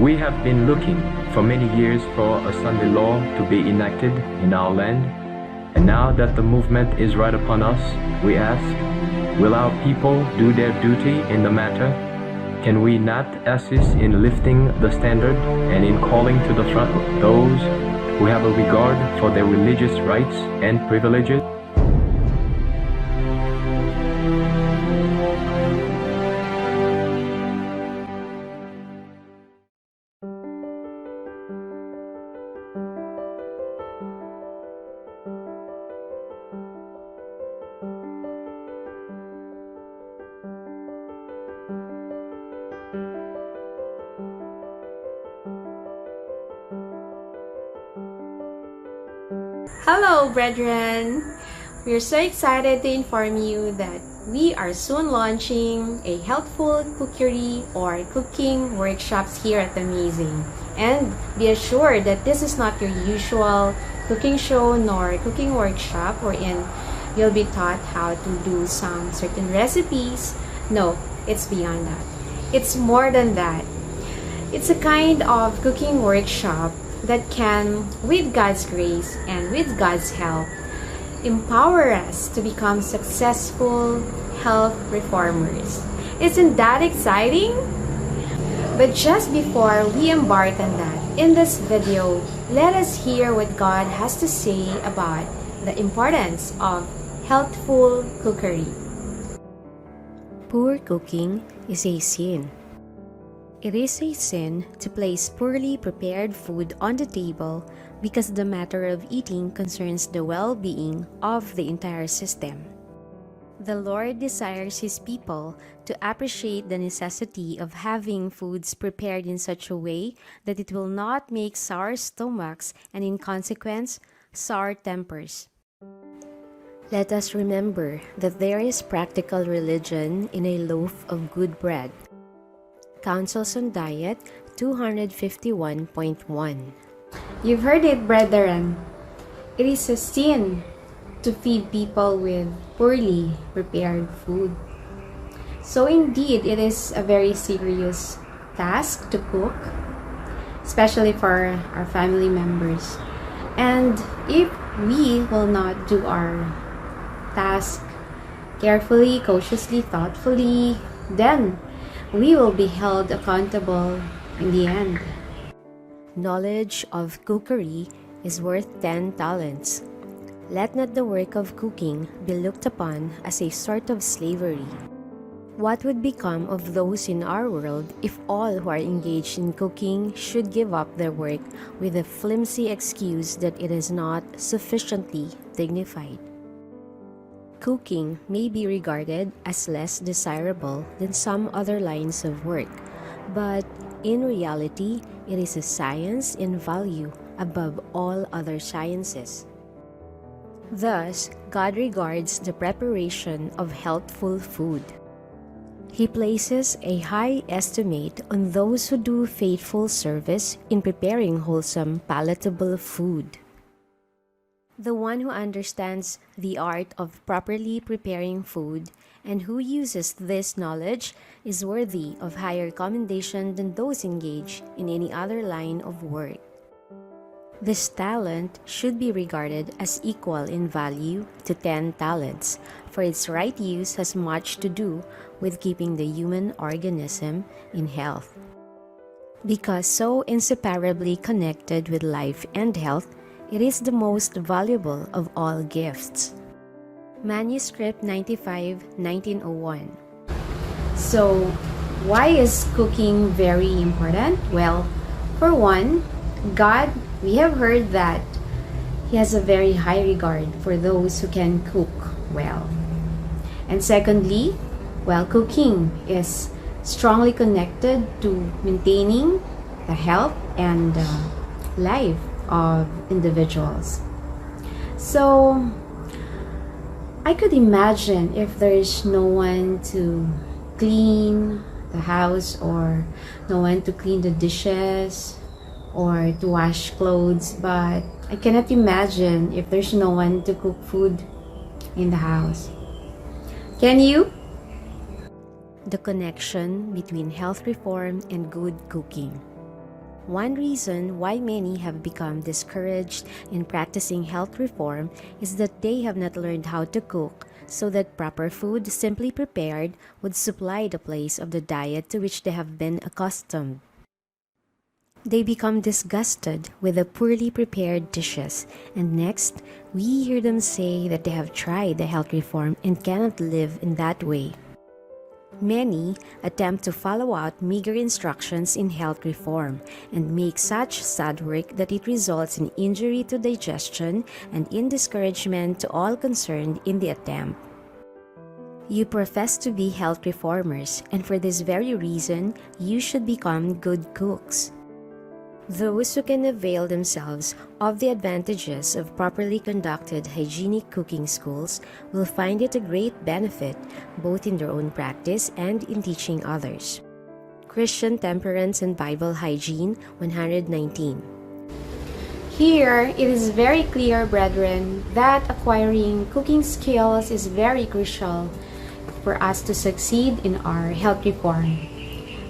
We have been looking for many years for a Sunday law to be enacted in our land, and now that the movement is right upon us, we ask, will our people do their duty in the matter? Can we not assist in lifting the standard and in calling to the front those who have a regard for their religious rights and privileges? Hello, brethren! We're so excited to inform you that we are soon launching a healthful cookery or cooking workshops here at Amazing. And be assured that this is not your usual cooking show nor cooking workshop wherein you'll be taught how to do some certain recipes. No, it's beyond that. It's more than that. It's a kind of cooking workshop that can, with God's grace and with God's help, empower us to become successful health reformers. Isn't that exciting? But just before we embark on that, in this video, let us hear what God has to say about the importance of healthful cookery. Poor cooking is a sin. It is a sin to place poorly prepared food on the table because the matter of eating concerns the well-being of the entire system. The Lord desires His people to appreciate the necessity of having foods prepared in such a way that it will not make sour stomachs and, in consequence, sour tempers. Let us remember that there is practical religion in a loaf of good bread. Counsels on Diet 251.1. You've heard it, brethren. It is a sin to feed people with poorly prepared food. So indeed, it is a very serious task to cook, especially for our family members. And if we will not do our task carefully, cautiously, thoughtfully, then we will be held accountable in the end. Knowledge of cookery is worth 10 talents. Let not the work of cooking be looked upon as a sort of slavery. What would become of those in our world if all who are engaged in cooking should give up their work with the flimsy excuse that it is not sufficiently dignified? Cooking may be regarded as less desirable than some other lines of work, but in reality, it is a science in value above all other sciences. Thus, God regards the preparation of healthful food. He places a high estimate on those who do faithful service in preparing wholesome, palatable food. The one who understands the art of properly preparing food and who uses this knowledge is worthy of higher commendation than those engaged in any other line of work. This talent should be regarded as equal in value to 10 talents, for its right use has much to do with keeping the human organism in health. Because so inseparably connected with life and health, it is the most valuable of all gifts. Manuscript 95, 1901. So, why is cooking very important? Well, for one, God, we have heard that He has a very high regard for those who can cook well. And secondly, well, cooking is strongly connected to maintaining the health and life of individuals. So, I could imagine if there is no one to clean the house or no one to clean the dishes or to wash clothes, but I cannot imagine if there's no one to cook food in the house. Can you? The connection between health reform and good cooking. One reason why many have become discouraged in practicing health reform is that they have not learned how to cook, so that proper food simply prepared would supply the place of the diet to which they have been accustomed. They become disgusted with the poorly prepared dishes, and next, we hear them say that they have tried the health reform and cannot live in that way. Many attempt to follow out meager instructions in health reform and make such sad work that it results in injury to digestion and in discouragement to all concerned in the attempt. You profess to be health reformers, and for this very reason, you should become good cooks. Those who can avail themselves of the advantages of properly conducted hygienic cooking schools will find it a great benefit both in their own practice and in teaching others. Christian Temperance and Bible Hygiene 119. Here, it is very clear, brethren, that acquiring cooking skills is very crucial for us to succeed in our health reform.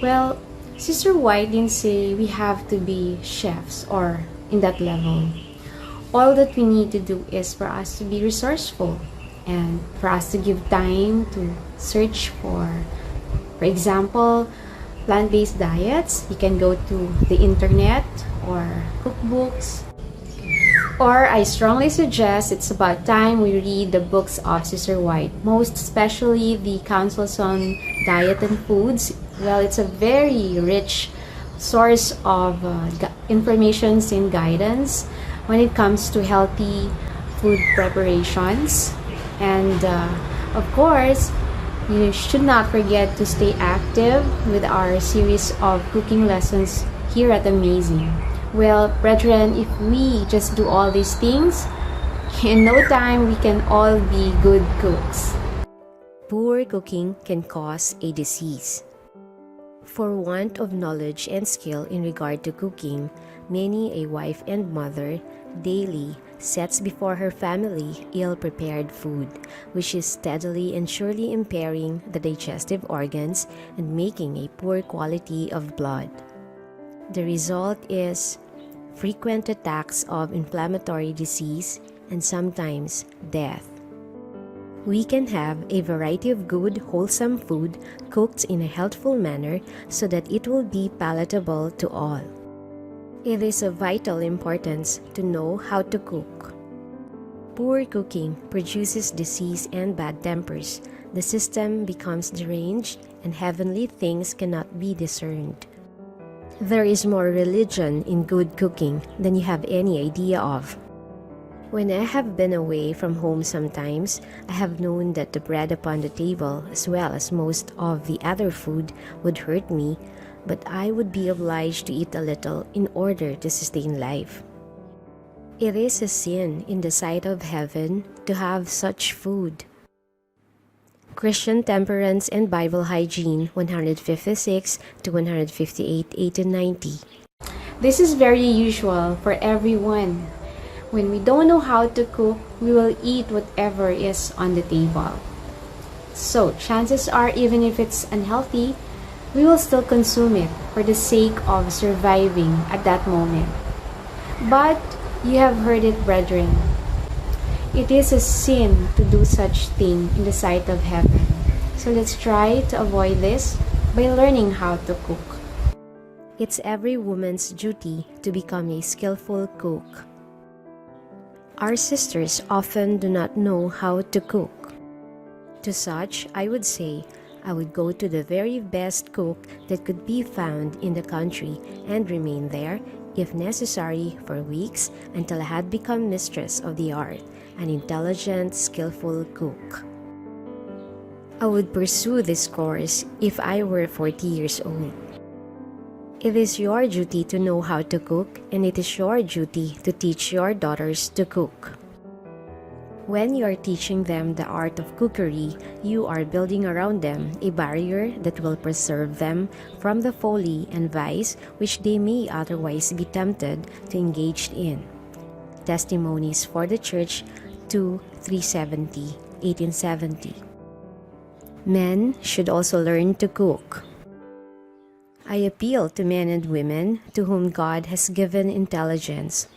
Well, Sister White didn't say we have to be chefs or in that level. All that we need to do is for us to be resourceful and for us to give time to search for example, plant-based diets. You can go to the internet or cookbooks. Or I strongly suggest it's about time we read the books of Sister White, most especially the Counsels on Diet and Foods. Well, it's a very rich source of informations and guidance when it comes to healthy food preparations. And of course, you should not forget to stay active with our series of cooking lessons here at Amazing. Well, brethren, if we just do all these things, in no time we can all be good cooks. Poor cooking can cause a disease. For want of knowledge and skill in regard to cooking, many a wife and mother daily sets before her family ill-prepared food, which is steadily and surely impairing the digestive organs and making a poor quality of blood. The result is frequent attacks of inflammatory disease and sometimes death. We can have a variety of good, wholesome food cooked in a healthful manner so that it will be palatable to all. It is of vital importance to know how to cook. Poor cooking produces disease and bad tempers. The system becomes deranged and heavenly things cannot be discerned. There is more religion in good cooking than you have any idea of. When I have been away from home sometimes, I have known that the bread upon the table, as well as most of the other food, would hurt me, but I would be obliged to eat a little in order to sustain life. It is a sin in the sight of heaven to have such food. Christian Temperance and Bible Hygiene 156 to 158, 1890. This is very usual for everyone. When we don't know how to cook, we will eat whatever is on the table. So, chances are, even if it's unhealthy, we will still consume it for the sake of surviving at that moment. But, you have heard it, brethren. It is a sin to do such thing in the sight of heaven. So let's try to avoid this by learning how to cook. It's every woman's duty to become a skillful cook. Our sisters often do not know how to cook. To such, I would say, I would go to the very best cook that could be found in the country and remain there, if necessary, for weeks until I had become mistress of the art, an intelligent, skillful cook. I would pursue this course if I were 40 years old. It is your duty to know how to cook, and it is your duty to teach your daughters to cook. When you are teaching them the art of cookery, you are building around them a barrier that will preserve them from the folly and vice which they may otherwise be tempted to engage in. Testimonies for the Church 2 370, 1870. Men should also learn to cook. I appeal to men and women to whom God has given intelligence.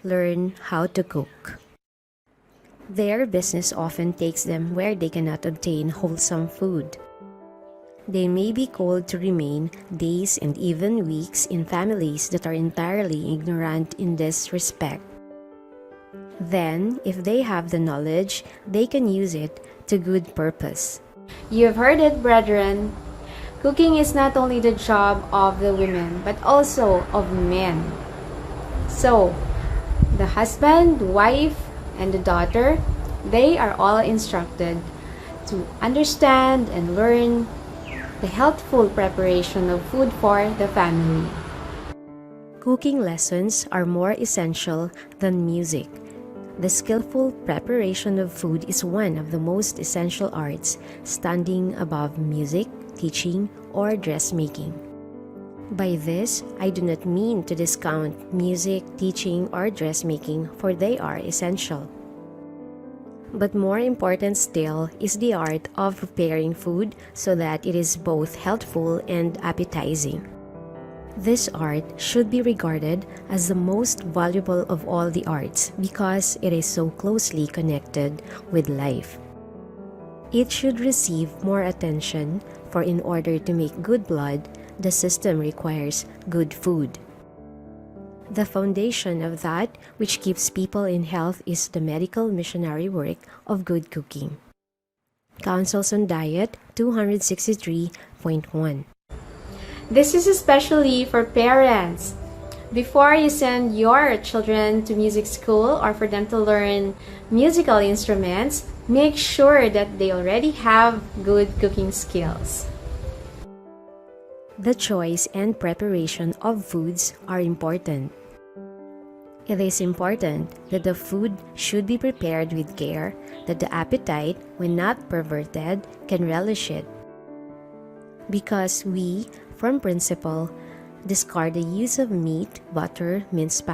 Learn how to cook. Their business often takes them where they cannot obtain wholesome food. They may be called to remain days and even weeks in families that are entirely ignorant in this respect. Then, if they have the knowledge, they can use it to good purpose. You have heard it, brethren. Cooking is not only the job of the women, but also of men. So, the husband, wife, and the daughter, they are all instructed to understand and learn the healthful preparation of food for the family. Cooking lessons are more essential than music. The skillful preparation of food is one of the most essential arts, standing above music, teaching, or dressmaking. By this, I do not mean to discount music, teaching, or dressmaking, for they are essential. But more important still is the art of preparing food so that it is both healthful and appetizing. This art should be regarded as the most valuable of all the arts because it is so closely connected with life. It should receive more attention, for in order to make good blood, the system requires good food. The foundation of that which keeps people in health is the medical missionary work of good cooking. Counsels on Diet 263.1. This is especially for parents. Before you send your children to music school or for them to learn musical instruments, make sure that they already have good cooking skills. The choice and preparation of foods are important. It is important that the food should be prepared with care, that the appetite, when not perverted, can relish it. Because we, from principle, discard the use of meat, butter, minced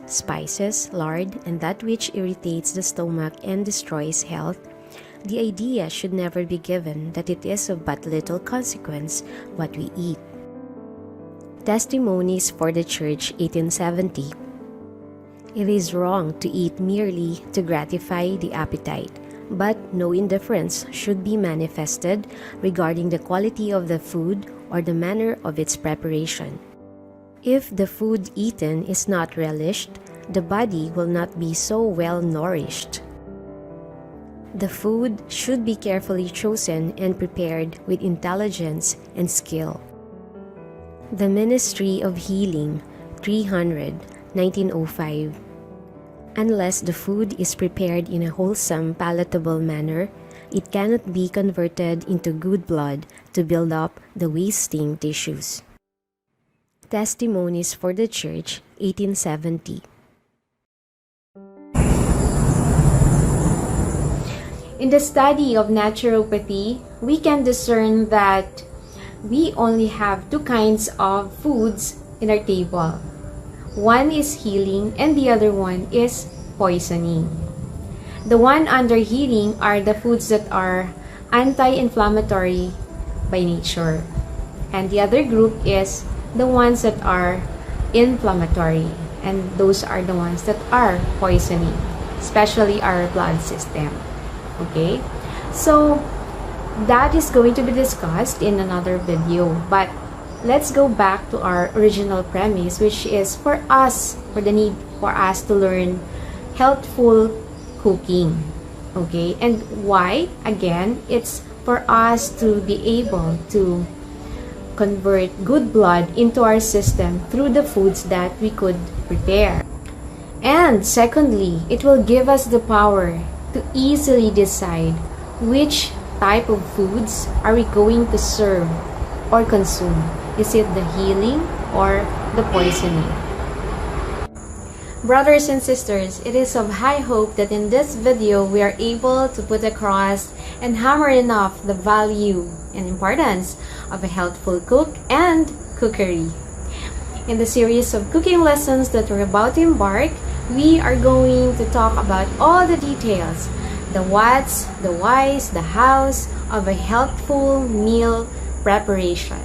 spices, lard, and that which irritates the stomach and destroys health, the idea should never be given that it is of but little consequence what we eat. Testimonies for the Church 1870. It is wrong to eat merely to gratify the appetite, but no indifference should be manifested regarding the quality of the food or the manner of its preparation. If the food eaten is not relished, the body will not be so well nourished. The food should be carefully chosen and prepared with intelligence and skill. The Ministry of Healing, 300, 1905. Unless the food is prepared in a wholesome, palatable manner, it cannot be converted into good blood to build up the wasting tissues. Testimonies for the Church, 1870. In the study of naturopathy, we can discern that we only have two kinds of foods in our table. One is healing and the other one is poisoning. The one under healing are the foods that are anti-inflammatory by nature. And the other group is the ones that are inflammatory. And those are the ones that are poisoning, especially our blood system. Okay? So, that is going to be discussed in another video. But let's go back to our original premise, which is for the need for us to learn healthful cooking. Okay? And why? Again, it's for us to be able to convert good blood into our system through the foods that we could prepare. And secondly, it will give us the power to easily decide which type of foods are we going to serve or consume. Is it the healing or the poisoning? Brothers and sisters, it is of high hope that in this video we are able to put across and hammer enough the value and importance of a healthful cook and cookery. In the series of cooking lessons that we're about to embark, we are going to talk about all the details, the whats, the whys, the hows of a healthful meal preparation.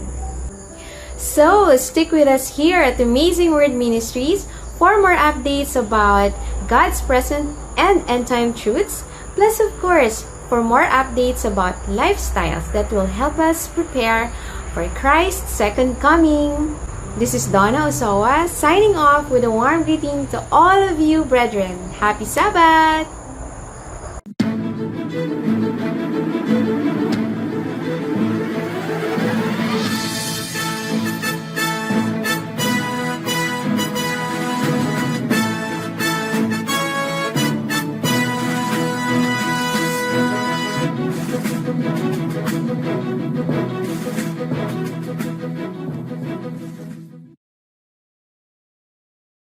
So, stick with us here at Amazing Word Ministries for more updates about God's present and end-time truths, plus of course, for more updates about lifestyles that will help us prepare for Christ's second coming. This is Donna Osawa signing off with a warm greeting to all of you brethren. Happy Sabbath!